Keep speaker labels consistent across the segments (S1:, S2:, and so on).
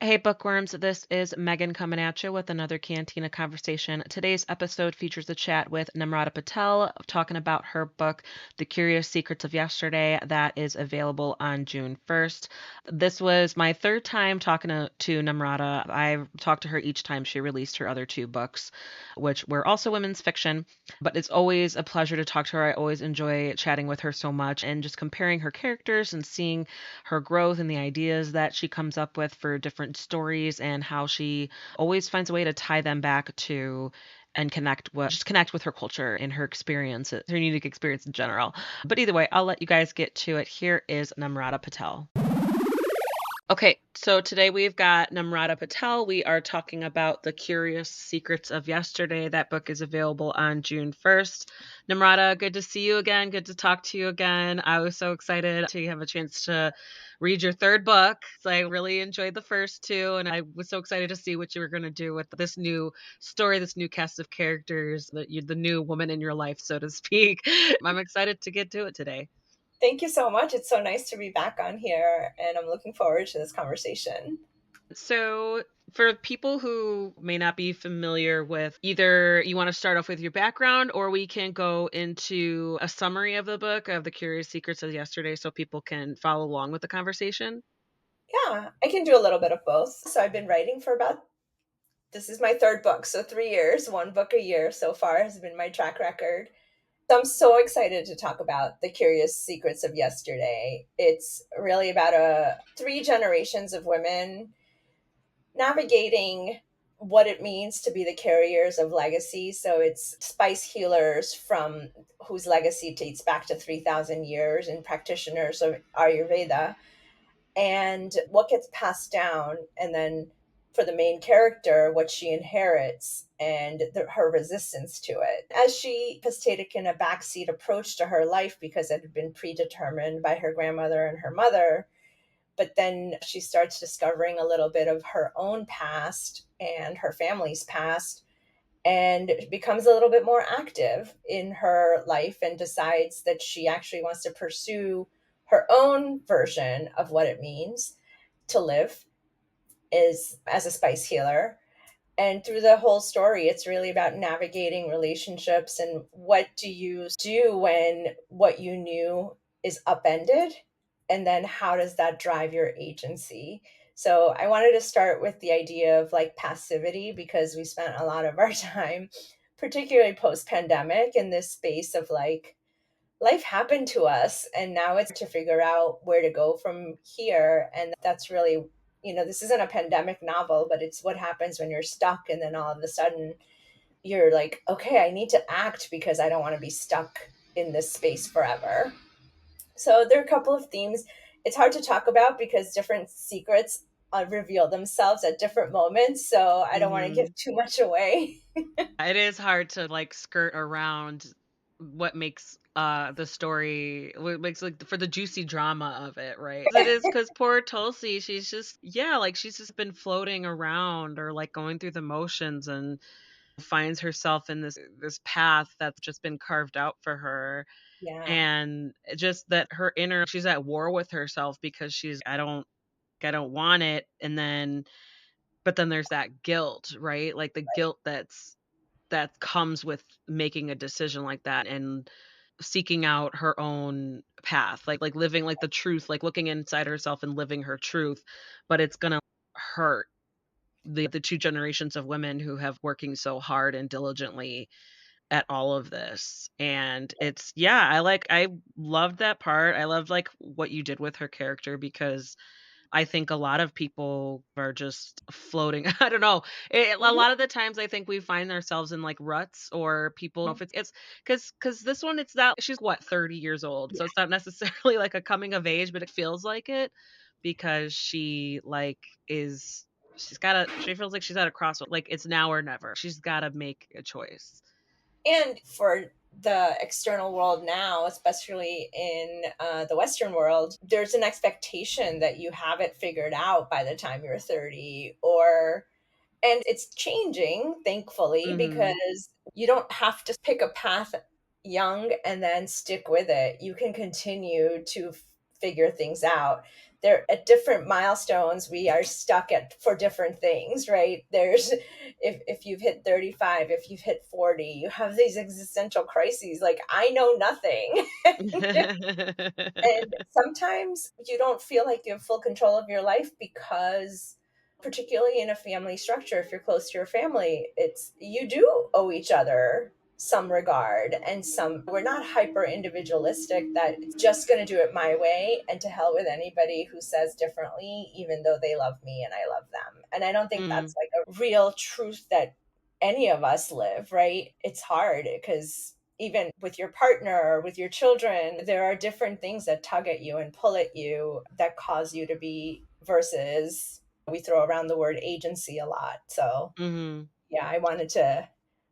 S1: Hey, bookworms, this is Megan coming at you with another Cantina Conversation. Today's episode features a chat with Namrata Patel talking about her book, The Curious Secrets of Yesterday, that is available on June 1st. This was my third time talking to Namrata. I've talked to her each time she released her other two books, which were also women's fiction, but it's always a pleasure to talk to her. I always enjoy chatting with her so much and just comparing her characters and seeing her growth and the ideas that she comes up with for different stories and how she always finds a way to tie them back to and connect with her culture and her experiences, her unique experience in general. But either way, I'll let you guys get to it. Here is Namrata Patel. Okay, so today we've got Namrata Patel. We are talking about The Curious Secrets of Yesterday. That book is available on June 1st. Namrata, good to see you again. Good to talk to you again. I was so excited to have a chance to read your third book. So I really enjoyed the first two, and I was so excited to see what you were going to do with this new story, this new cast of characters, the new woman in your life, so to speak. I'm excited to get to it today.
S2: Thank you so much. It's so nice to be back on here, and I'm looking forward to this conversation.
S1: So, for people who may not be familiar with either you want to start off with your background or we can go into a summary of the book of The Curious Secrets of Yesterday so people can follow along with the conversation.
S2: Yeah, I can do a little bit of both. So I've been writing for this is my third book. So 3 years, one book a year so far has been my track record. So I'm so excited to talk about The Curious Secrets of Yesterday. It's really about three generations of women navigating what it means to be the carriers of legacy. So it's spice healers from whose legacy dates back to 3,000 years and practitioners of Ayurveda and what gets passed down. And then for the main character, what she inherits and her resistance to it. As she has taken a backseat approach to her life because it had been predetermined by her grandmother and her mother, but then she starts discovering a little bit of her own past and her family's past and becomes a little bit more active in her life and decides that she actually wants to pursue her own version of what it means to live is as a spice healer. And through the whole story, it's really about navigating relationships and what do you do when what you knew is upended, and then how does that drive your agency. So I wanted to start with the idea of like passivity because we spent a lot of our time, particularly post pandemic, in this space of like life happened to us and now it's to figure out where to go from here. And that's really, this isn't a pandemic novel, but it's what happens when you're stuck and then all of a sudden you're like, okay, I need to act because I don't want to be stuck in this space forever. So there are a couple of themes. It's hard to talk about because different secrets reveal themselves at different moments. So I don't want to give
S1: Hmm.
S2: too much away.
S1: It is hard to like skirt around what makes the story what makes like for the juicy drama of it, right? It is because poor Tulsi, she's just yeah, like she's just been floating around or like going through the motions and finds herself in this path that's just been carved out for her.
S2: Yeah,
S1: And just that her inner she's at war with herself because I don't want it. And then but then there's that guilt, right? Like the guilt that comes with making a decision like that and seeking out her own path, like living like the truth, like looking inside herself and living her truth, but it's gonna hurt the two generations of women who have working so hard and diligently at all of this. And it's yeah, I loved that part. I loved like what you did with her character because I think a lot of people are just floating. I don't know. A
S2: mhm,
S1: lot of the times I think we find ourselves in like ruts or people if it's because this one it's not she's what 30 years old. So
S2: yeah,
S1: it's not necessarily like a coming of age, but it feels like it because she like is she feels like she's at a crossroad. Like it's now or never. She's gotta make a choice.
S2: and for the external world now, especially in the Western world, there's an expectation that you have it figured out by the time you're 30, or and it's changing, thankfully,
S1: Mhm.
S2: because you don't have to pick a path young and then stick with it. You can continue to figure things out. They're at different milestones. We are stuck at for different things, right? There's if you've hit 35, if you've hit 40, you have these existential crises like I know nothing. And sometimes you don't feel like you have full control of your life because, particularly in a family structure, if you're close to your family, it's you do owe each other some regard and some. We're not hyper individualistic that it's just going to do it my way and to hell with anybody who says differently, even though they love me and I love them. And I don't think
S1: Mm,
S2: that's like a real truth that any of us live, right? It's hard because even with your partner or with your children, there are different things that tug at you and pull at you that cause you to be versus we throw around the word agency a lot. So,
S1: mhm.
S2: yeah, I wanted to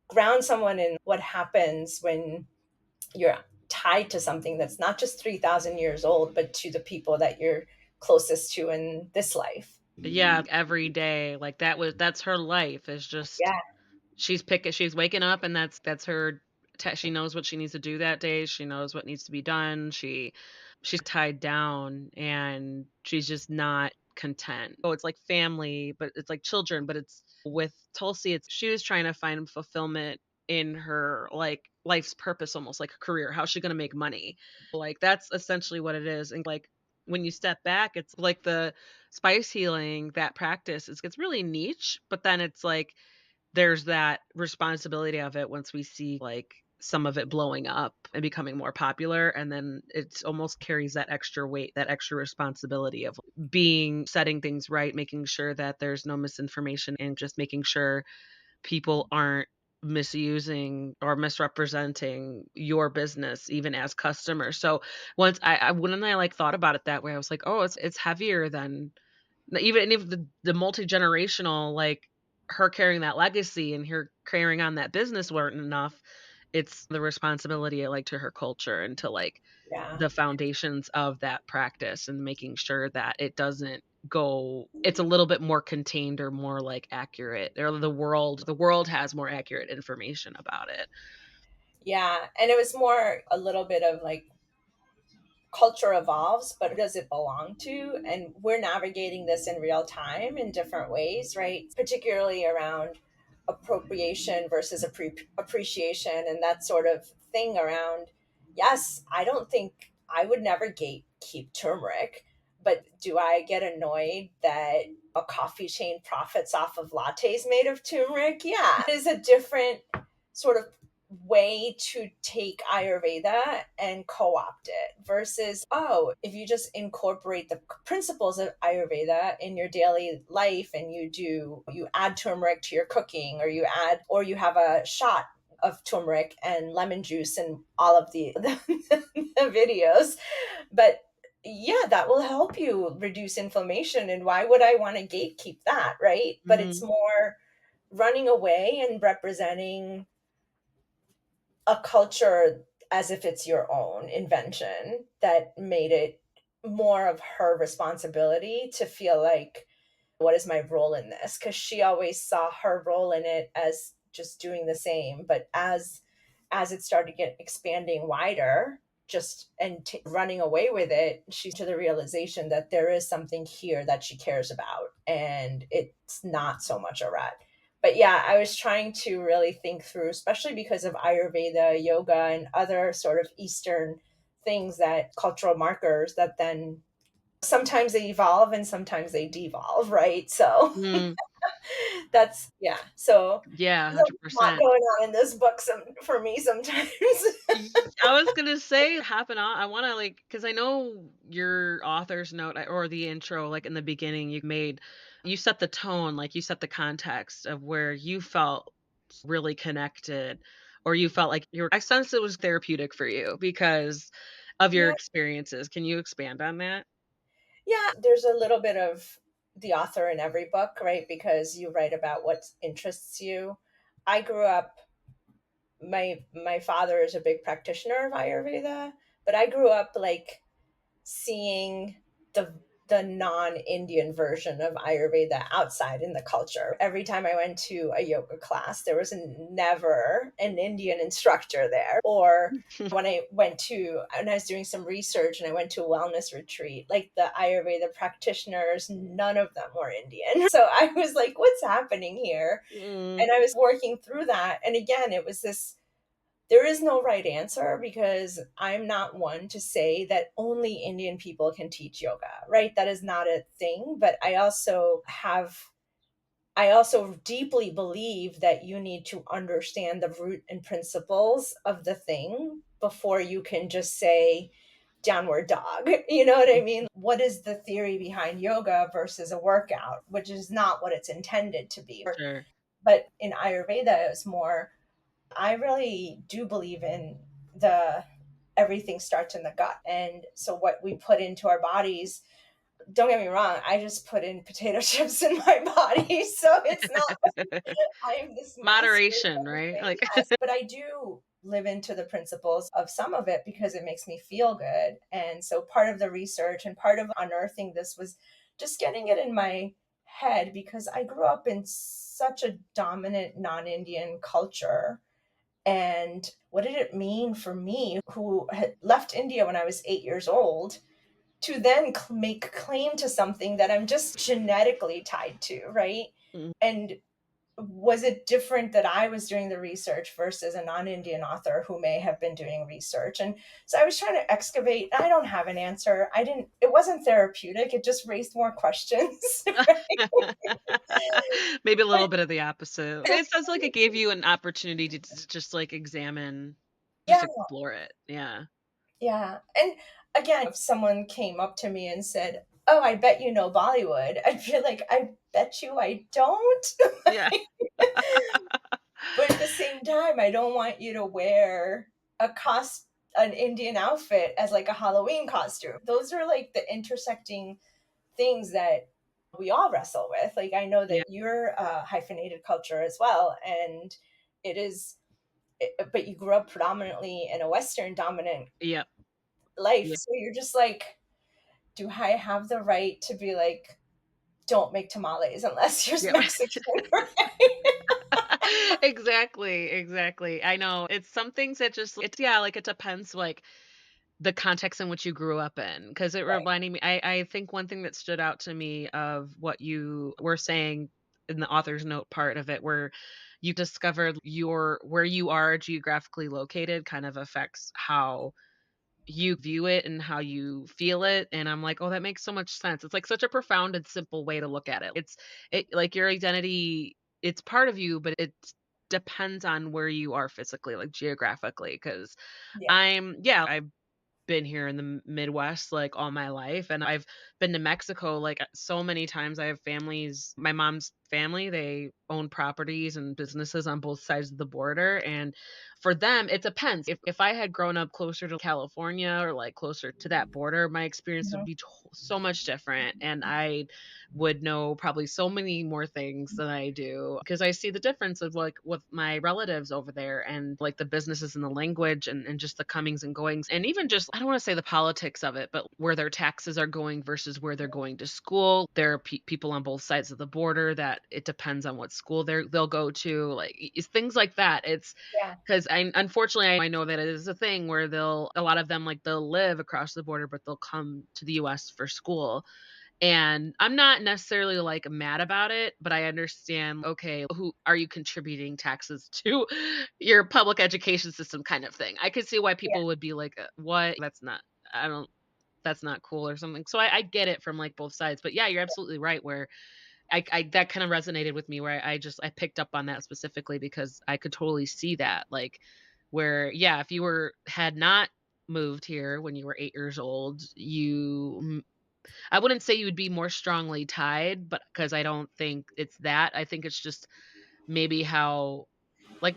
S2: ground someone in what happens when you're tied to something that's not just 3,000 years old, but to the people that you're closest to in this life.
S1: Yeah, every day, like, that's her life, is just
S2: Yeah,
S1: she's waking up, and that's her she knows what she needs to do that day, she knows what needs to be done, she's tied down, and she's just not content. Oh, it's like family, but it's like children, but it's with Tulsi, it's she was trying to find fulfillment in her, like, life's purpose, almost like a career. How's she gonna make money? Like, that's essentially what it is, and, like, when you step back, it's like the spice healing, that practice, it gets really niche, but then it's like there's that responsibility of it once we see, like, some of it blowing up and becoming more popular, and then it's almost carries that extra weight, that extra responsibility of being setting things right, making sure that there's no misinformation, and just making sure people aren't misusing or misrepresenting your business even as customers. So once I when I, like, thought about it that way, I was like, "Oh, it's heavier than." Even if the multi-generational, like, her carrying that legacy and her carrying on that business weren't enough, it's the responsibility, like, to her culture and to, like,
S2: yeah.
S1: the foundations of that practice, and making sure that it doesn't go it's a little bit more contained or more, like, accurate, or the world has more accurate information about it.
S2: Yeah. And it was more a little bit of like culture evolves, but who does it belong to? And we're navigating this in real time in different ways, right? Particularly around appropriation versus appreciation and that sort of thing around. Yes, I don't think I would never gatekeep turmeric, but do I get annoyed that a coffee chain profits off of lattes made of turmeric? Yeah, it is a different sort of way to take Ayurveda and co opt it versus, oh, if you just incorporate the principles of Ayurveda in your daily life and you add turmeric to your cooking or you have a shot of turmeric and lemon juice and all of the videos. But yeah, that will help you reduce inflammation. And why would I want to gatekeep that? Right. But it's
S1: Mhm.
S2: more running away and representing a culture as if it's your own invention that made it more of her responsibility to feel like what is my role in this, because she always saw her role in it as just doing the same, but as it started to get expanding wider just and running away with it, she's to the realization that there is something here that she cares about and it's not so much a rut. But yeah, I was trying to really think through, especially because of Ayurveda, yoga, and other sort of Eastern things, that cultural markers that then sometimes they evolve and sometimes they devolve, right? So
S1: Mm.
S2: that's, yeah. So
S1: Yeah,
S2: there's a lot
S1: 100%.
S2: going on in this book for me sometimes.
S1: I was gonna say happen on I wanna, like, because I know your author's note, or the intro, like, in the beginning you set the tone, like, you set the context of where you felt really connected, or you felt like I sensed it was therapeutic for you because of your
S2: Yeah.
S1: experiences. Can you expand on that?
S2: Yeah, there's a little bit of the author in every book, right? Because you write about what interests you. I grew up, my father is a big practitioner of Ayurveda, but I grew up like seeing the the non-Indian version of Ayurveda outside in the culture. Every time I went to a yoga class, there was never an Indian instructor there. Or when I was doing some research and I went to a wellness retreat, like the Ayurveda practitioners, none of them were Indian. So I was like, what's happening here?
S1: Mm,
S2: And I was working through that. And again, it was this, there is no right answer because I'm not one to say that only Indian people can teach yoga, right? That is not a thing. But I also deeply believe that you need to understand the root and principles of the thing before you can just say downward dog. You know what I mean? What is the theory behind yoga versus a workout, which is not what it's intended to be.
S1: sure.
S2: But in Ayurveda, it's more, I really do believe in the everything starts in the gut. And so what we put into our bodies, don't get me wrong, I just put in potato chips in my body. So it's not I'm this master of
S1: Moderation, right?
S2: everything.
S1: Like,
S2: Yes, but I do live into the principles of some of it because it makes me feel good. And so part of the research and part of unearthing this was just getting it in my head because I grew up in such a dominant non-Indian culture. And what did it mean for me, who had left India when I was 8 years old, to then make claim to something that I'm just genetically tied to, right?
S1: mm,
S2: And was it different that I was doing the research versus a non-Indian author who may have been doing research? And so I was trying to excavate. I don't have an answer. It wasn't therapeutic. It just raised more questions.
S1: maybe a little
S2: But
S1: bit of the opposite. It sounds like it gave you an opportunity to just like examine, just
S2: yeah,
S1: explore it. Yeah.
S2: yeah. And again, if someone came up to me and said, "Oh, I bet you know Bollywood," I'd feel like, "I bet you I don't."
S1: Yeah.
S2: But at the same time, I don't want you to wear a an Indian outfit as like a Halloween costume. Those are like the intersecting things that we all wrestle with. Like I know
S1: Yeah.
S2: that you're a hyphenated culture as well, and it is but you grew up predominantly in a Western dominant
S1: Yep.
S2: life.
S1: Yeah.
S2: So you're just like, do I have the right to be like, don't make tamales unless you're
S1: Yep.
S2: Mexican, right?
S1: Exactly, exactly. I know. It's some things that just it's yeah, like, it depends, like, the context in which you grew up in, because it
S2: Right.
S1: reminded me I think one thing that stood out to me of what you were saying in the author's note part of it, where you discovered your where you are geographically located kind of affects how you view it and how you feel it, and I'm like, "Oh, that makes so much sense." It's, like, such a profound and simple way to look at it. It like, your identity, it's part of you, but it depends on where you are physically, like, geographically. Because
S2: Yeah.
S1: I've been here in the Midwest, like, all my life, and I've been to Mexico, like, so many times. I have families, my mom's family, they own properties and businesses on both sides of the border, and for them, it depends. If I had grown up closer to California or, like, closer to that border, my experience would
S2: Mhm.
S1: be so much different, and I would know probably so many more things than I do because I see the difference of, like, with my relatives over there and, like, the businesses and the language and just the comings and goings, and even just I don't wanna say the politics of it, but where their taxes are going versus where they're going to school. There are people on both sides of the border that it depends on what school they'll go to, like, it's things like that. It's
S2: Yeah.
S1: 'cause I unfortunately, I know that it is a thing where a lot of them, like, they'll live across the border, but they'll come to the US for school. And I'm not necessarily, like, mad about it, but I understand, okay, who are you contributing taxes to your public education system kind of thing. I could see why
S2: Yeah.
S1: people would be like, What? That's not I don't that's not cool," or something. So I get it from, like, both sides. But yeah, you're absolutely right where I that kind of resonated with me where I picked up on that specifically because I could totally see that, like, where, yeah, if you had not moved here when you were 8 years old, I wouldn't say you would be more strongly tied, but because I don't think it's that. I think it's just maybe how, like,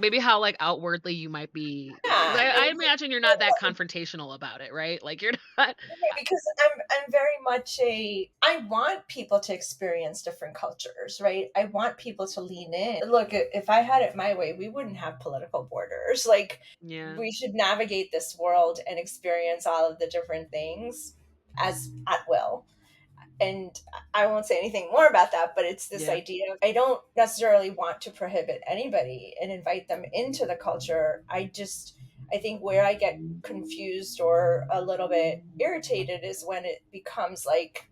S1: outwardly you might be. 'Cause
S2: Yeah,
S1: I imagine you're not that confrontational about it, right? Like, you're not.
S2: because I'm very much a I want people to experience different cultures, right? I want people to lean in. Look, if I had it my way, we wouldn't have political borders. Like
S1: Yeah.
S2: we should navigate this world and experience all of the different things as at will. And I won't say anything more about that, but it's this
S1: Yeah.
S2: idea of I don't necessarily want to prohibit anybody and invite them into the culture. I think where I get confused or a little bit irritated is when it becomes like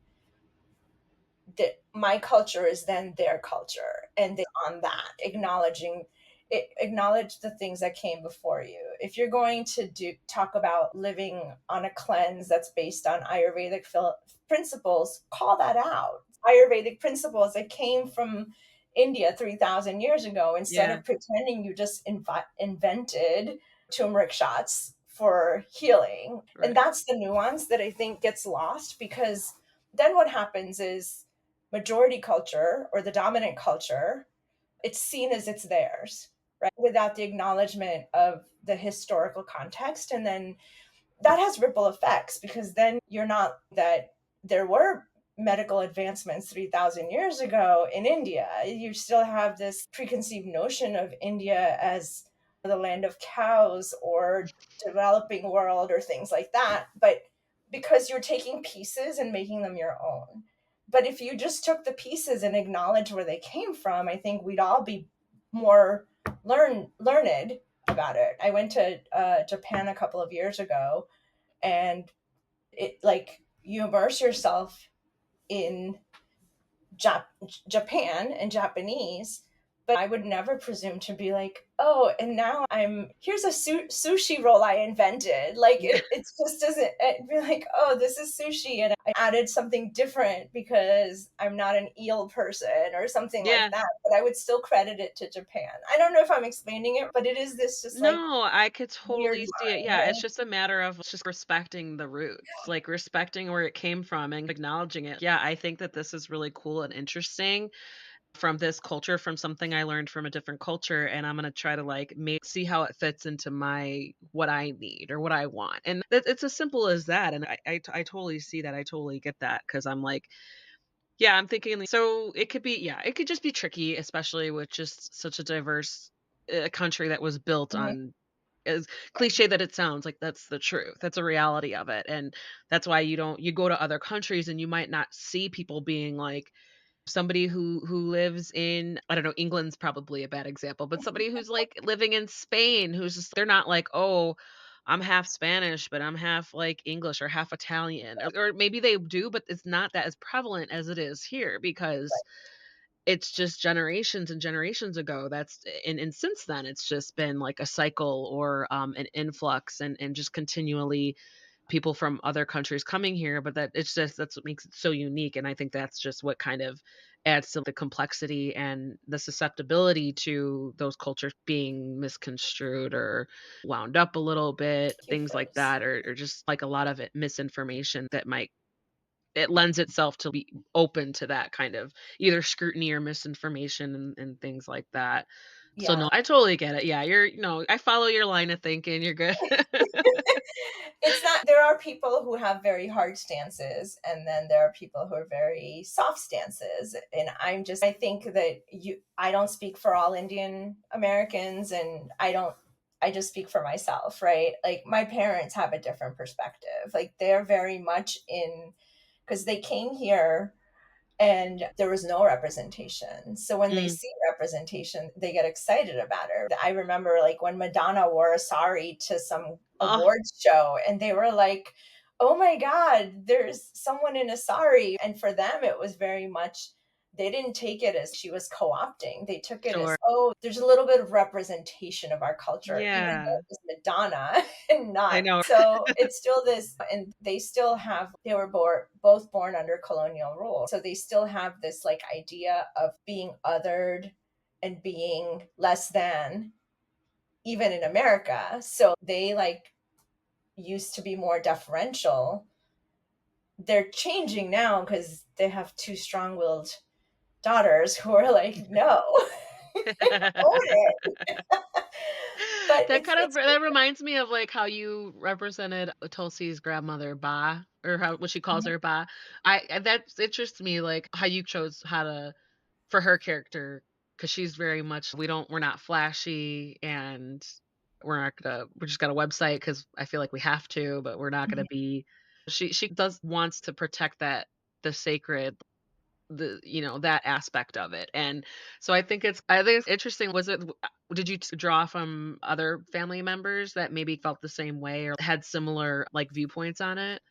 S2: that my culture is then their culture, and they on that acknowledging it, acknowledge the things that came before you. If you're going to do talk about living on a cleanse that's based on ayurvedic principles, call that out. Ayurvedic principles that came from India 3000 years ago, instead
S1: Yeah.
S2: of pretending you just invented turmeric shots for healing. And
S1: Right.
S2: that's the nuance that I think gets lost, because then what happens is majority culture or the dominant culture, it's seen as it's theirs, right? Without the acknowledgement of the historical context. And then that has ripple effects, because then you're not that there were medical advancements 3000 years ago in India. You still have this preconceived notion of India as the land of cows or developing world or things like that, but because you're taking pieces and making them your own. But if you just took the pieces and acknowledged where they came from, I think we'd all be more learned about it. I went to Japan a couple of years ago, and it like you immerse yourself in Jap- Japan and Japanese, but I would never presume to be like, oh, and now here's a sushi roll I invented. Like
S1: Yeah.
S2: it just doesn't it'd be like, oh, this is sushi, and I added something different because I'm not an eel person or something like
S1: Yeah.
S2: that. But I would still credit it to Japan. I don't know if I'm explaining it, but it is this just like
S1: No, I could
S2: weird
S1: totally see it.
S2: line,
S1: Yeah, it's
S2: right?
S1: just a matter of just respecting the roots, like respecting where it came from and acknowledging it. Yeah, I think that this is really cool and interesting from this culture, from something I learned from a different culture, and I'm gonna try to like see how it fits into my what I need or what I want. And it's as simple as that. And I totally see that. I totally get that because I'm like, yeah, I'm thinking like, so it could be, yeah, it could just be tricky, especially with just such a diverse country that was built
S2: Mhm.
S1: on, as cliche that it sounds, like that's the truth. That's a reality of it. And that's why you go to other countries and you might not see people being like somebody who lives in, I don't know, England's probably a bad example, but somebody who's like living in Spain who's just they're not like, "Oh, I'm half Spanish, but I'm half like English or half Italian." Or maybe they do, but it's not that as prevalent as it is here because it's just generations and generations ago. And since then it's just been like a cycle or an influx and just continually people from other countries coming here, but that it's just that's what makes it so unique. And I think that's just what kind of adds to the complexity and the susceptibility to those cultures being misconstrued or wound up a little bit,
S2: Cute
S1: things like
S2: face.
S1: that, or just like a lot of it misinformation that might it lends itself to be open to that kind of either scrutiny or misinformation and things like that. So no,
S2: Yeah.
S1: I totally get it. Yeah, I follow your line of thinking. You're good.
S2: It's not there are people who have very hard stances, and then there are people who are very soft stances, and I think that you I don't speak for all Indian Americans, and I just speak for myself, right? Like my parents have a different perspective. Like they're very much in because they came here and there was no representation. So when they
S1: Mm.
S2: see representation, they get excited about her. I remember like when Madonna wore a sari to some
S1: Oh,
S2: awards show, and they were like, "Oh my God, there's someone in a sari." And for them, it was very much, they didn't take it as she was co opting. They took it as,
S1: sure.
S2: oh, there's a little bit of representation of our culture, even though
S1: Yeah.
S2: it was Madonna and
S1: I
S2: not.
S1: know.
S2: So it's still this, and they were both born under colonial rule. So they still have this like idea of being othered and being less than, even in America. So they like used to be more deferential. They're changing now because they have two strong willed daughters who are like, no, own it. But
S1: That kind of
S2: it's
S1: that reminds me of, like, how you represented Tulsi's grandmother, Ba, or how what she calls her, Ba. That interests me, like, how you chose how to for her character, because she's very much we're not flashy, and we just got a website because I feel like we have to, but we're not gonna be she does wants to protect that the sacred, that aspect of it. And so I think it's interesting. Did you draw from other family members that maybe felt the same way or had similar like viewpoints on it?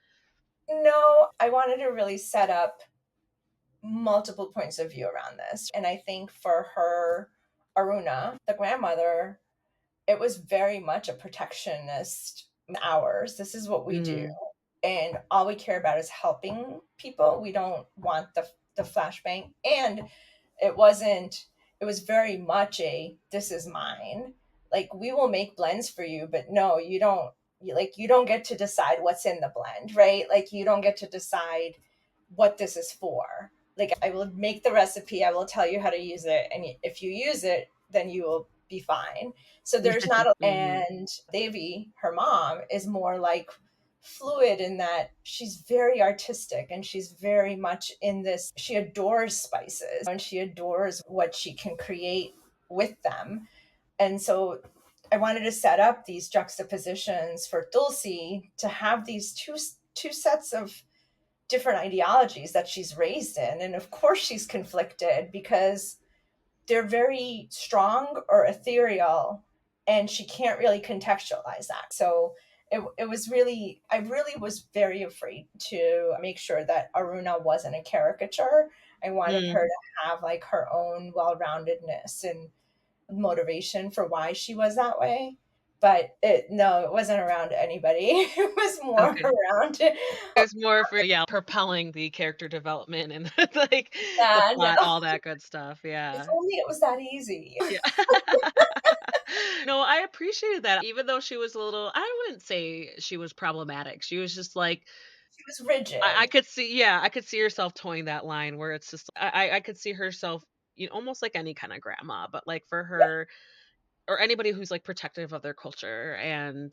S2: No, I wanted to really set up multiple points of view around this. And I think for her, Aruna, the grandmother, it was very much a protectionist ours. This is what we do.
S1: Mhm.
S2: And all we care about is helping people. We don't want the flashbang. And it wasn't, it was very much a this is mine. Like we will make blends for you, but no, you don't, you don't get to decide what's in the blend, right? Like you don't get to decide what this is for. Like I will make the recipe, I will tell you how to use it, and if you use it, then you will be fine. So there's not a,
S1: Mhm.
S2: and Devi, her mom, is more like fluid in that she's very artistic and she's very much in this. She adores spices and she adores what she can create with them. And so I wanted to set up these juxtapositions for Dulcie to have these two sets of different ideologies that she's raised in. And of course she's conflicted because they're very strong or ethereal, and she can't really contextualize that. So it was really, I really was very afraid to make sure that Aruna wasn't a caricature. I wanted her
S1: Mm.
S2: to have like her own well-roundedness and motivation for why she was that way. But no, it wasn't around anybody. It was more
S1: Okay.
S2: around,
S1: It's more for, yeah, propelling the character development and like the
S2: yeah, no,
S1: plot, all that good stuff.
S2: if
S1: Yeah.
S2: only it was that easy.
S1: Yeah. No, I appreciated that. Even though she was a little, I wouldn't say she was problematic. She was just like,
S2: She was
S1: I
S2: rigid.
S1: could see, yeah, I could see herself towing that line where it's just, I could see herself, almost like any kind of grandma, but like for her or anybody who's like protective of their culture and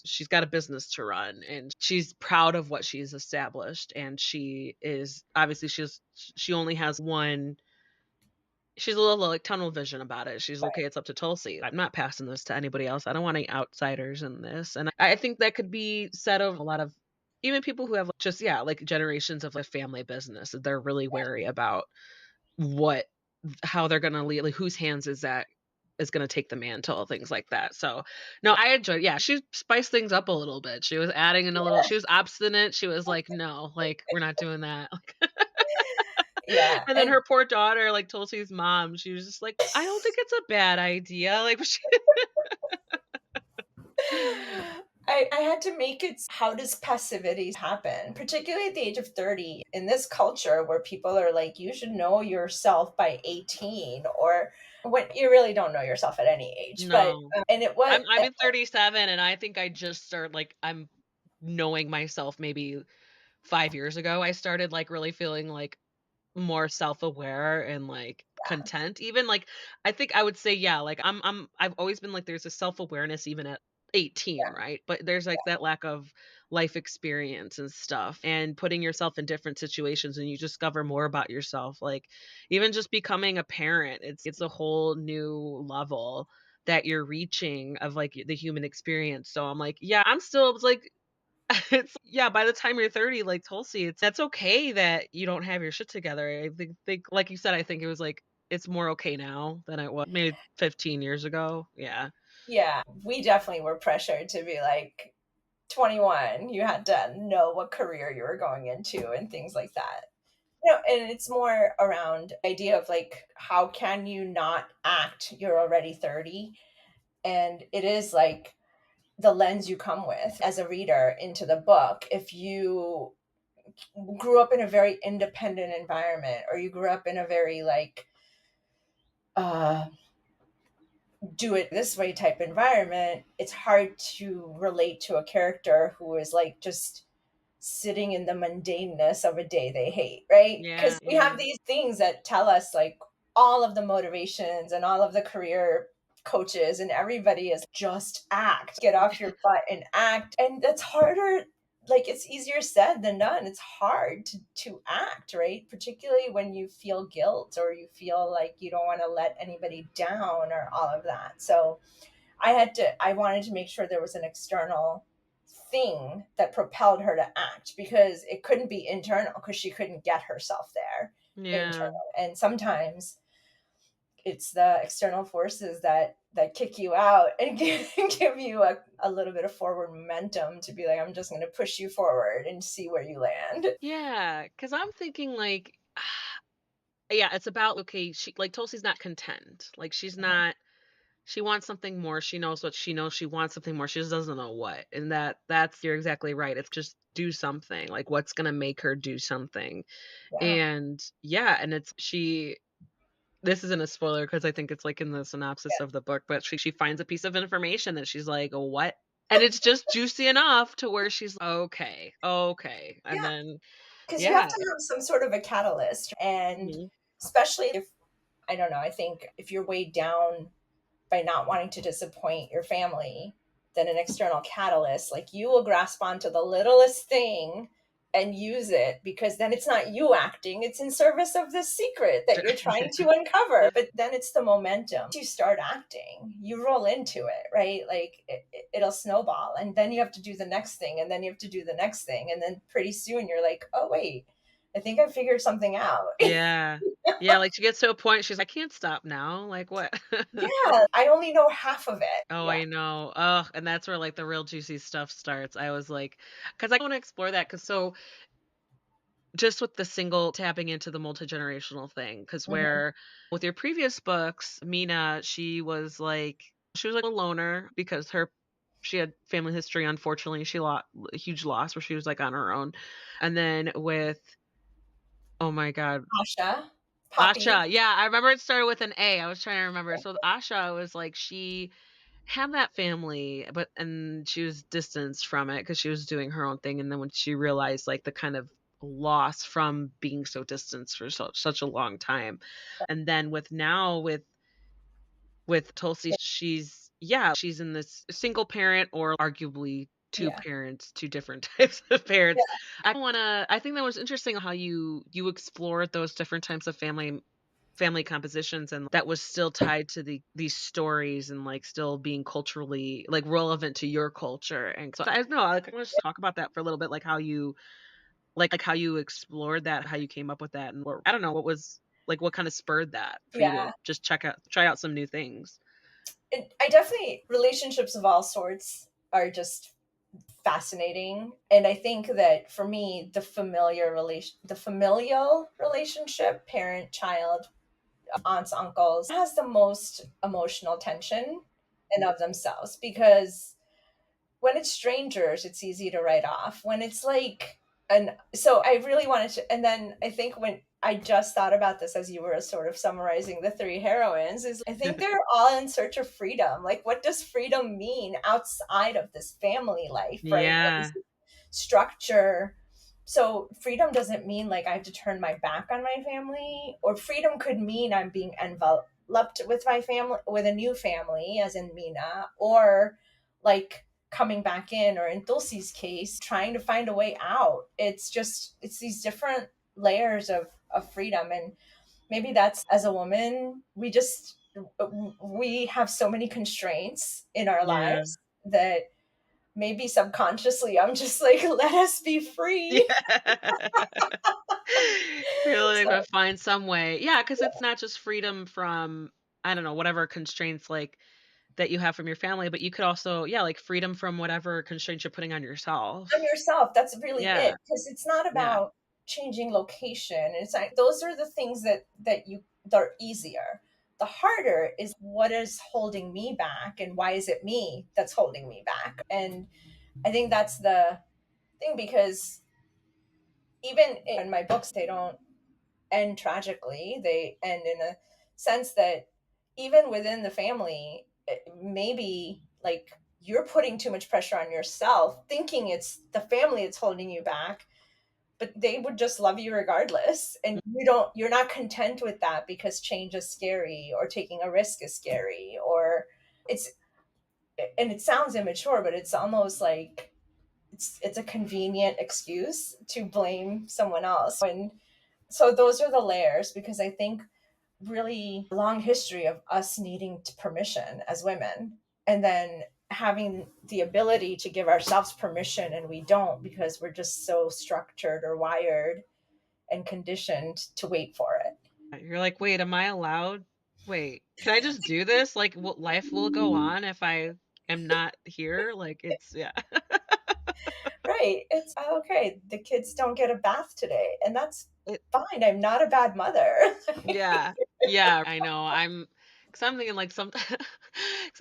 S1: she's got a business to run and she's proud of what she's established. And she is obviously she only has one. She's a little, like, tunnel vision about it. She's, "Okay, it's up to Tulsi. I'm not passing this to anybody else. I don't want any outsiders in this." And I think that could be said of a lot of even people who have, like, just, yeah, like, generations of, like, family business. They're really wary about what how they're gonna lead, like, whose hands is gonna take the mantle, things like that. So, no, I enjoyed, yeah, she spiced things up a little bit. She was adding in a little, she was obstinate. She was like, "No, like, we're not doing that."
S2: Yeah,
S1: And then
S2: and
S1: her poor daughter, like, Tulsi's mom, she was just like, "I don't think it's a bad idea." Like, she
S2: I had to make it, how does passivity happen, particularly at the age of 30 in this culture where people are like, you should know yourself by 18, or when you really don't know yourself at any age. But,
S1: No.
S2: and it was,
S1: I'm in 37, and I think I just started, like, I'm knowing myself maybe 5 years ago. I started, like, really feeling, like, more self-aware and, like, content. Even, like, I think I would say, yeah, like, I've always been like, there's a self-awareness even at 18, right? But there's, like, that lack of life experience and stuff, and putting yourself in different situations, and you discover more about yourself. Like, even just becoming a parent, it's a whole new level that you're reaching of, like, the human experience. So I'm like, yeah, I'm still it's like it's yeah, by the time you're 30, like Tulsi, that's okay that you don't have your shit together. I think like you said, I think it was like it's more okay now than it was maybe 15 years ago. Yeah.
S2: yeah, we definitely were pressured to be like 21. You had to know what career you were going into and things like that. No, and it's more around the idea of like, how can you not act? You're already 30. And it is like the lens you come with as a reader into the book. If you grew up in a very independent environment, or you grew up in a very like, uh, do it this way type environment, it's hard to relate to a character who is like just sitting in the mundaneness of a day they hate, right? Because
S1: Yeah,
S2: we have
S1: yeah.
S2: these things that tell us like all of the motivations and all of the career coaches and everybody is just act, get off your butt and act. And that's harder. Like it's easier said than done. It's hard to act, right? Particularly when you feel guilt or you feel like you don't want to let anybody down or all of that. So I wanted to make sure there was an external thing that propelled her to act, because it couldn't be internal because she couldn't get herself there
S1: Yeah.
S2: internal. And sometimes it's the external forces that kick you out and give you a little bit of forward momentum to be like, I'm just going to push you forward and see where you land.
S1: Yeah, because I'm thinking like, yeah, it's about okay. She like Tulsi's not content. Like she's
S2: Mhm.
S1: not. She wants something more. She knows what she knows. She wants something more. She just doesn't know what. And that's you're exactly right. It's just do something. Like what's gonna make her do something.
S2: Yeah.
S1: And yeah, and it's she. This isn't a spoiler because I think it's like in the synopsis
S2: Yeah.
S1: of the book, but she finds a piece of information that she's like, oh, what? And it's just juicy enough to where she's okay, okay, and
S2: Yeah.
S1: then
S2: Because you have
S1: yeah.
S2: to have some sort of a catalyst. And
S1: Mhm.
S2: especially if, I don't know, I think if you're weighed down by not wanting to disappoint your family, then an external catalyst, like you will grasp onto the littlest thing and use it, because then it's not you acting, it's in service of the secret that you're trying to uncover. But then it's the momentum. You start acting, you roll into it, right? Like it'll snowball, and then you have to do the next thing, and then you have to do the next thing. And then pretty soon you're like, oh, wait, I think I figured something out.
S1: Yeah. Yeah, like, she gets to a point, she's, "I can't stop now." Like, "What?"
S2: Yeah, I only know half of it.
S1: Oh,
S2: Yeah.
S1: I know. Oh, and that's where, like, the real juicy stuff starts. I was like, because I wanna explore that. Because so just with the single tapping into the multi-generational thing, because
S2: Mhm.
S1: where with your previous books, Mina, she was like a loner because she had family history, unfortunately, she lost a huge loss where she was, like, on her own. And then with oh my god,
S2: Asha, Poppy.
S1: Asha, yeah, I remember it started with an A, I was trying to remember. So with Asha, was like she had that family, but and she was distanced from it because she was doing her own thing, and then when she realized, like, the kind of loss from being so distanced for such a long time, and then with Tulsi, she's yeah, she's in this single parent or arguably 2
S2: Yeah,
S1: parents, 2 different types of parents.
S2: yeah,
S1: I think that was interesting how you explored those different types of family compositions, and that was still tied to these stories and, like, still being culturally, like, relevant to your culture. And so I don't know, like, I wanna just talk about that for a little bit, like, how you how you explored that, how you came up with that, and what I don't know, what kinda spurred that for you to
S2: yeah.
S1: just try out some new things.
S2: I definitely, relationships of all sorts are just fascinating, and I think that for me, the familial relationship, parent, child, aunts, uncles, has the most emotional tension in of themselves, because when it's strangers, it's easy to write off. When it's like, and so I really wanted to, and then I think when I just thought about this as you were sort of summarizing the three heroines, is I think they're all in search of freedom. Like, what does freedom mean outside of this family life, right? Or
S1: Yeah.
S2: this structure. So freedom doesn't mean like I have to turn my back on my family, or freedom could mean I'm being enveloped with my family, with a new family, as in Mina, or like coming back in, or in Dulce's case, trying to find a way out. It's these different layers of freedom. And maybe that's, as a woman, we have so many constraints in our
S1: Yeah.
S2: lives that maybe subconsciously I'm just like, let us be free.
S1: Yeah. Really
S2: So
S1: gonna find some way. Yeah, because it's not just freedom from, I don't know, whatever constraints, like, that you have from your family, but you could also yeah, like, freedom from whatever constraints you're putting on
S2: on
S1: yourself.
S2: yourself, that's really it,
S1: Yeah.
S2: because it's not
S1: Yeah.
S2: about changing location. It's like those are the things that are easier. The harder is, what is holding me back, and why is it me that's holding me back? And I think that's the thing, because even in my books, they don't end tragically. They end in a sense that even within the family, maybe like you're putting too much pressure on yourself, thinking it's the family that's holding you back, but they would just love you regardless. And you're not content with that, because change is scary, or taking a risk is scary, or it's, and it sounds immature, but it's almost like it's a convenient excuse to blame someone else. And so those are the layers, because I think really long history of us needing permission as women, and then having the ability to give ourselves permission, and we don't because we're just so structured or wired and conditioned to wait for it.
S1: You're like, "Wait, am I allowed? Wait, can I just do this? Like, what life will go on if I am not here?" Like, it's yeah.
S2: Right. It's okay. The kids don't get a bath today, and that's
S1: It
S2: fine. I'm not a bad mother.
S1: yeah. Yeah, I know. I'm 'cause I'm thinking like some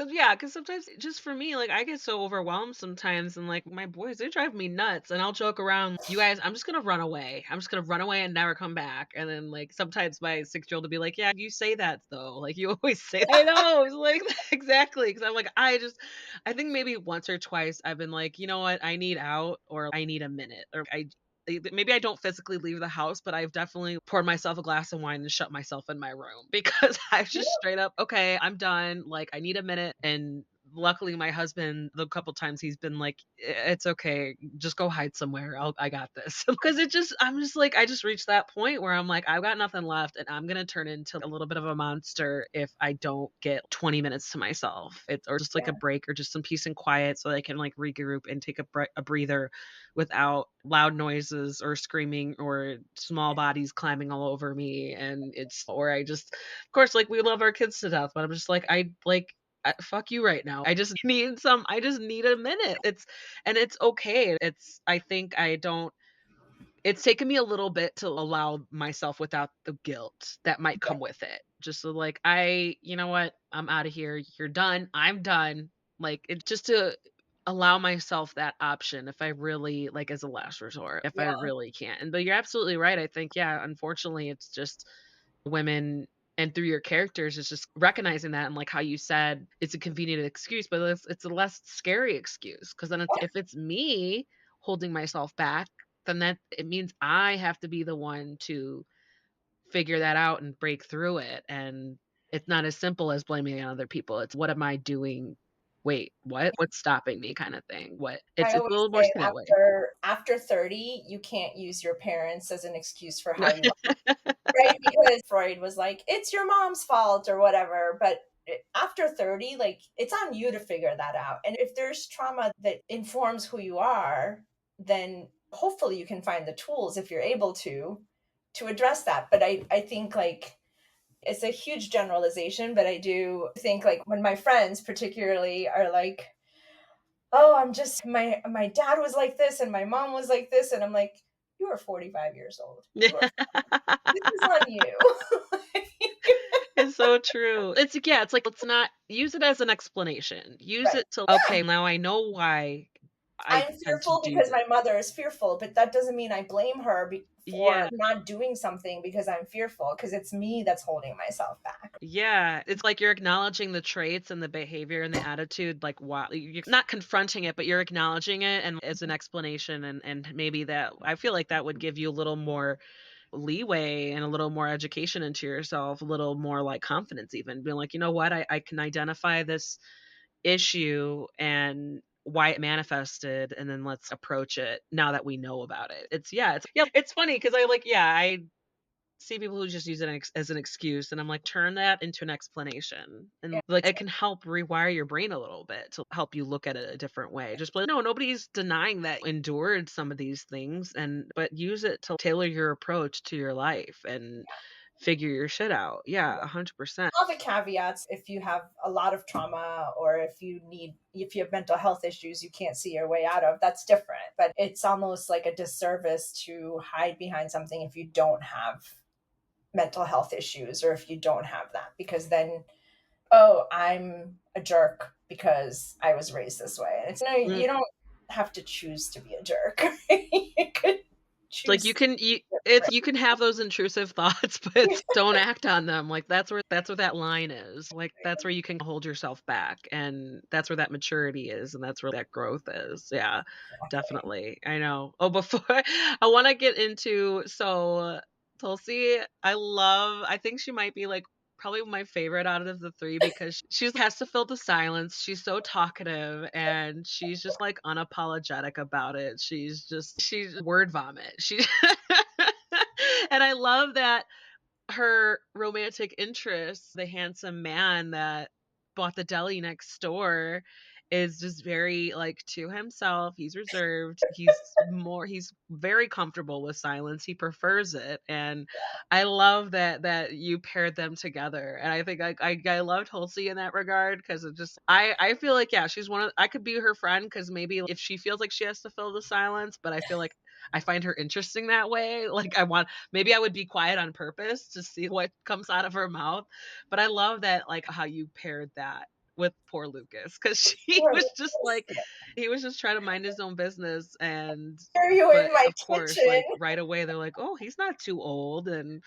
S1: yeah, because sometimes just for me, like I get so overwhelmed sometimes and like my boys, they drive me nuts and I'll joke around, you guys, I'm just gonna run away. I'm just gonna run away and never come back. And then like sometimes my 6-year-old will be like, yeah, you say that though. Like you always say I know. It's like exactly. Cause I'm like, I think maybe once or twice I've been like, you know what, I need out or I need a minute. Or maybe I don't physically leave the house, but I've definitely poured myself a glass of wine and shut myself in my room because I just straight up, okay, I'm done. Like, I need a minute. And luckily, my husband, the couple times he's been like, It's okay. Just go hide somewhere. I got this." Because I'm just like, I just reached that point where I'm like, I've got nothing left and I'm going to turn into a little bit of a monster if I don't get 20 minutes to myself. Or just like a
S2: Yeah.
S1: break or just some peace and quiet so that I can like regroup and take a breather without loud noises or screaming or small bodies climbing all over me. And it's, or I just, of course, like we love our kids to death, but I'm just like, fuck you right now. I just I just need a minute. And it's okay. I think I don't, it's taken me a little bit to allow myself without the guilt that might
S2: Yeah.
S1: come with it. Just so like, you know what? I'm out of here. You're done. I'm done. Like it's just to allow myself that option if I really like as a last resort, if I
S2: Yeah.
S1: really can't. And but you're absolutely right. I think, yeah, unfortunately it's just women and through your characters it's just recognizing that and like how you said it's a convenient excuse, but it's a less scary excuse because then if it's me holding myself back, then that it means I have to be the one to figure that out and break through it. And it's not as simple as blaming it on other people. It's what am I doing? Wait, what? What's stopping me kind of thing. What
S2: I
S1: it's a
S2: always
S1: little more
S2: say
S1: that way.
S2: after 30, you can't use your parents as an excuse for how you are, right? Because Freud was like, "It's your mom's fault," or whatever, but after 30, like, it's on you to figure that out, and if there's trauma that informs who you are, then hopefully you can find the tools, if you're able to address that, but I think, like, it's a huge generalization, but I do think, like, when my friends particularly are like, "Oh, I'm just my dad was like this and my mom was like this," and I'm like, "You are 45 years old. You are this is on you."
S1: It's so true. It's like, yeah, it's like, let's not use it as an explanation. Use
S2: Right.
S1: it to,
S2: Yeah.
S1: okay, now I know why I
S2: I'm
S1: tend to
S2: fearful
S1: do
S2: because
S1: this.
S2: my mother is fearful, but that doesn't mean I blame her for
S1: Yeah.
S2: not doing something because I'm fearful, because it's me that's holding myself back.
S1: Yeah. It's like you're acknowledging the traits and the behavior and the attitude, like while you're not confronting it, but you're acknowledging it and as an explanation. And maybe that I feel like that would give you a little more leeway and a little more education into yourself, a little more like confidence, even being like, you know what, I can identify this issue and why it manifested and then let's approach it now that we know about it. It's funny because I see people who just use it as an excuse and I'm like turn that into an explanation and
S2: Yeah.
S1: like it can help rewire your brain a little bit to help you look at it a different way. Just like no, nobody's denying that you endured some of these things and but use it to tailor your approach to your life and figure your shit out. Yeah, 100%.
S2: All the caveats, if you have a lot of trauma or if you have mental health issues you can't see your way out of, that's different, but it's almost like a disservice to hide behind something if you don't have mental health issues or if you don't have that, because then, oh, I'm a jerk because I was raised this way, and it's no, you don't have to choose to be a jerk. You could
S1: Like
S2: choose
S1: you can have those intrusive thoughts, but don't act on them. Like that's where that line is. Like that's where you can hold yourself back and that's where that maturity is and that's where that growth is. Yeah,
S2: differently.
S1: definitely. I know. Oh, before I want to get into Tulsi, I think she might be like probably my favorite out of the three because she has to fill the silence. She's so talkative and she's just like unapologetic about it. She's word vomit. She and I love that her romantic interest, the handsome man that bought the deli next door, is just very, like, to himself, he's reserved, he's very comfortable with silence, he prefers it, and I love that you paired them together, and I think I love Tulsi in that regard because it just I feel like, yeah, she's one of I could be her friend because maybe if she feels like she has to fill the silence, but I feel like I find her interesting that way, like, I want maybe I would be quiet on purpose to see what comes out of her mouth, but I love that, like, how you paired that with poor Lucas because she
S2: Poor
S1: was just
S2: Lucas.
S1: like he was just trying to mind his own business and
S2: Here you in
S1: but
S2: my
S1: of course,
S2: kitchen.
S1: like, right away, they're like, "Oh, he's not too old," and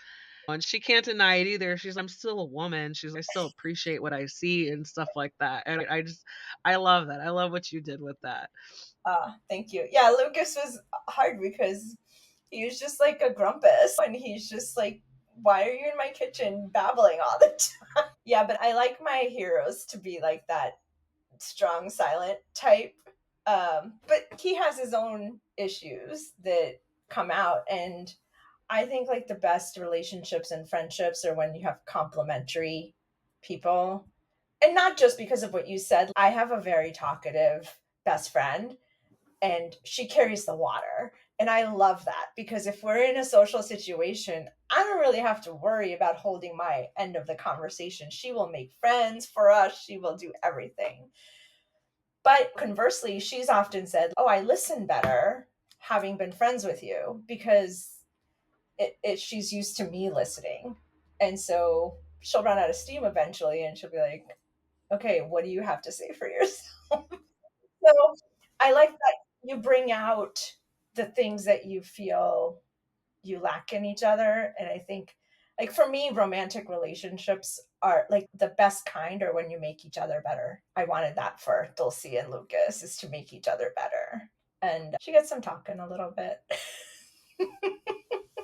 S1: she can't deny it either. She's, "I'm still a woman." She's, "I still appreciate what I see," and stuff like that, and I just I love that. I love what you did with that.
S2: Thank you. Yeah, Lucas was hard because he was just like a grumpus, and he's just like, why are you in my kitchen babbling all the time? Yeah, but I like my heroes to be like that strong, silent type. But he has his own issues that come out. And I think like the best relationships and friendships are when you have complementary people. And not just because of what you said. I have a very talkative best friend and she carries the water. And I love that because if we're in a social situation, I don't really have to worry about holding my end of the conversation. She will make friends for us, she will do everything. But conversely, she's often said, oh, I listen better having been friends with you because she's used to me listening. And so she'll run out of steam eventually and she'll be like, okay, what do you have to say for yourself? So I like that you bring out the things that you feel you lack in each other. And I think, like, for me, romantic relationships are like the best kind are when you make each other better. I wanted that for Dulcie and Lucas is to make each other better. And she gets them talking a little bit.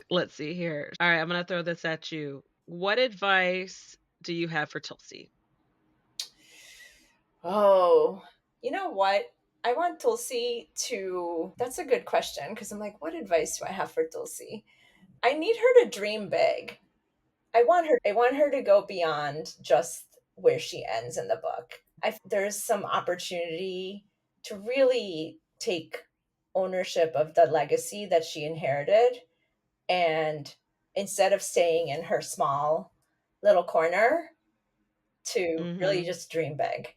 S1: Let's see here. Alright, I'm gonna throw this at you. What advice do you have for Tulsi?
S2: Oh, you know what? I want Dulcie to. That's a good question because I'm like, what advice do I have for Dulcie? I need her to dream big. I want her to go beyond just where she ends in the book. There's some opportunity to really take ownership of the legacy that she inherited and instead of staying in her small little corner to really
S1: Mhm.
S2: just dream big.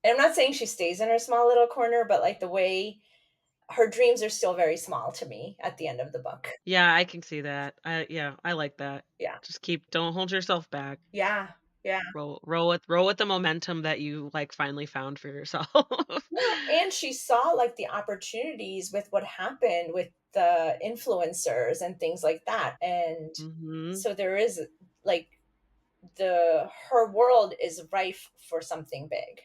S2: And I'm not saying she stays in her small little corner, but like the way her dreams are still very small to me at the end of the book.
S1: Yeah, I can see that. Yeah, I like that.
S2: Yeah.
S1: Just keep don't hold yourself back.
S2: Yeah. Yeah.
S1: Roll with the momentum that you, like, finally found for yourself.
S2: Yeah, and she saw like the opportunities with what happened with the influencers and things like that. And
S1: Mhm.
S2: so there is like the her world is rife for something big.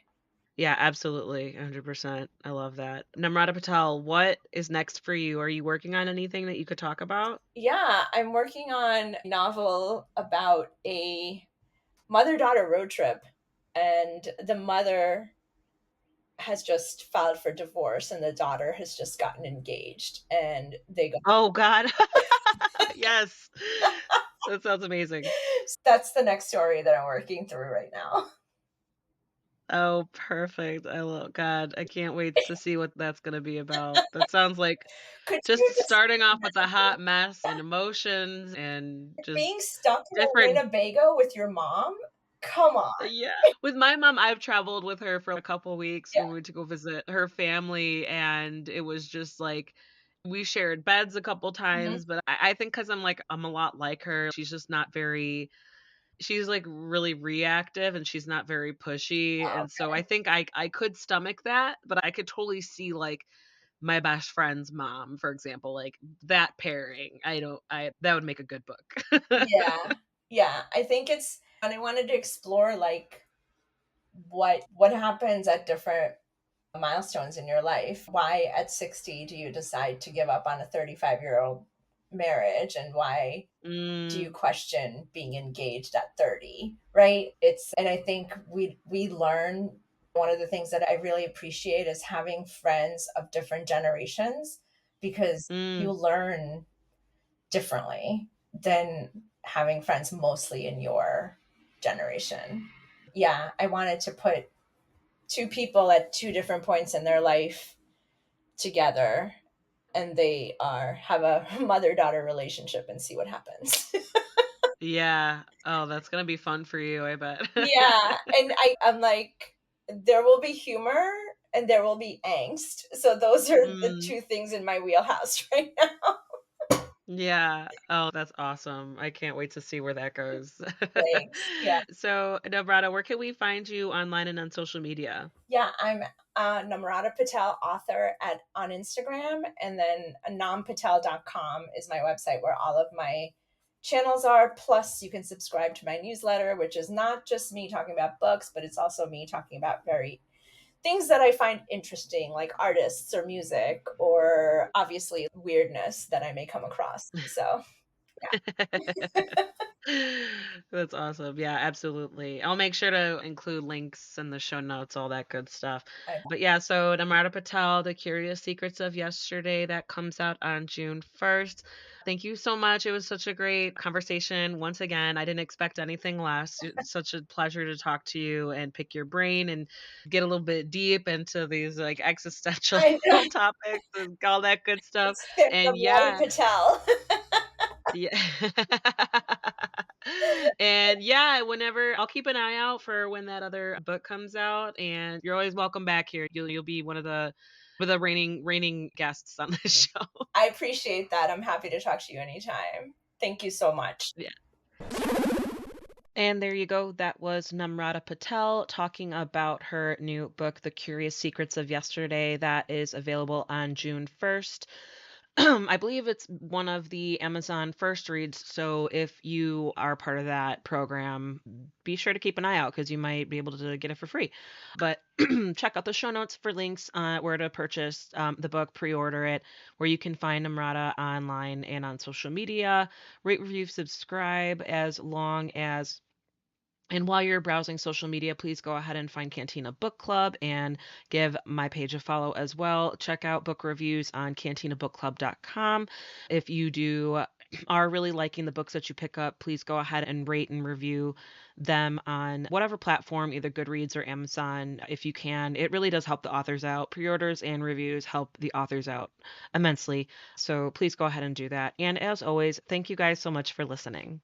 S1: Yeah, absolutely, 100%. I love that. Namrata Patel, what is next for you? Are you working on anything that you could talk about?
S2: Yeah, I'm working on a novel about a mother-daughter road trip and the mother has just filed for divorce and the daughter has just gotten engaged and they go.
S1: Oh god. Yes. That sounds amazing.
S2: That's the next story that I'm working through right now.
S1: Oh, perfect. I love God, I can't wait to see what that's gonna be about. That sounds like
S2: Could
S1: just
S2: you just
S1: starting off with a hot mess and emotions and
S2: being
S1: just
S2: stuck in a
S1: different.
S2: Winnebago with your mom? Come on.
S1: Yeah. With my mom, I've traveled with her for a couple weeks
S2: Yeah.
S1: when we went to go visit her family, and it was just like we shared beds a couple
S2: Mhm.
S1: times, but I think because 'cause I'm a lot like her, she's just not very she's, like, really reactive, and she's not very pushy,
S2: Oh,
S1: and so
S2: okay.
S1: I think I could stomach that, but I could totally see, like, my best friend's mom, for example, like, that pairing. I don't I that would make a good book.
S2: Yeah. Yeah, I think it's and I wanted to explore, like, what happens at different milestones in your life. Why at 60 do you decide to give up on a 35-year-old marriage, and why do you
S1: Mm,
S2: question being engaged at 30, right? It's and I think we learn one of the things that I really appreciate is having friends of different generations because you
S1: mm.
S2: learn differently than having friends mostly in your generation. Yeah, I wanted to put two people at two different points in their life together, and they are have a mother-daughter relationship and see what happens.
S1: Yeah. Oh, that's gonna be fun for you, I bet.
S2: Yeah, and I'm like, there will be humor and there will be angst. So those are the
S1: Mm,
S2: two things in my wheelhouse right now.
S1: yeah. Oh, that's awesome. I can't wait to see where that goes.
S2: Thanks. Yeah.
S1: So, Debrada, where can we find you online and on social media?
S2: Yeah, I'm Namrata Patel author at on Instagram, and then nampatel.com is my website where all of my channels are. Plus, you can subscribe to my newsletter, which is not just me talking about books, but it's also me talking about very things that I find interesting, like artists or music, or obviously weirdness that I may come across. So,
S1: That's awesome. Yeah, absolutely. I'll make sure to include links in the show notes, all that good stuff.
S2: I,
S1: But yeah, so Namrata Patel, The Curious Secrets of Yesterday, that comes out on June 1st. Thank you so much. It was such a great conversation. Once again, I didn't expect anything less. It's such a pleasure to talk to you and pick your brain and get a little bit deep into these like existential
S2: I know
S1: topics and all that good stuff.
S2: it's
S1: And
S2: Namrata
S1: yeah,
S2: Patel.
S1: yeah. And yeah, whenever I'll keep an eye out for when that other book comes out, and you're always welcome back here. You'll be one of the reigning guests on this show.
S2: I appreciate that. I'm happy to talk to you anytime. Thank you so much.
S1: Yeah. And there you go. That was Namrata Patel talking about her new book, The Curious Secrets of Yesterday, that is available on June 1st. I believe it's one of the Amazon first reads. So if you are part of that program, be sure to keep an eye out because you might be able to get it for free. But check out the show notes for links where to purchase the book, pre order it, where you can find Namrata online and on social media. Rate, review, subscribe as long as and while you're browsing social media, please go ahead and find Cantina Book Club and give my page a follow as well. Check out book reviews on cantinabookclub.com. If you do are really liking the books that you pick up, please go ahead and rate and review them on whatever platform, either Goodreads or Amazon, if you can. It really does help the authors out. Pre-orders and reviews help the authors out immensely. So please go ahead and do that. And as always, thank you guys so much for listening.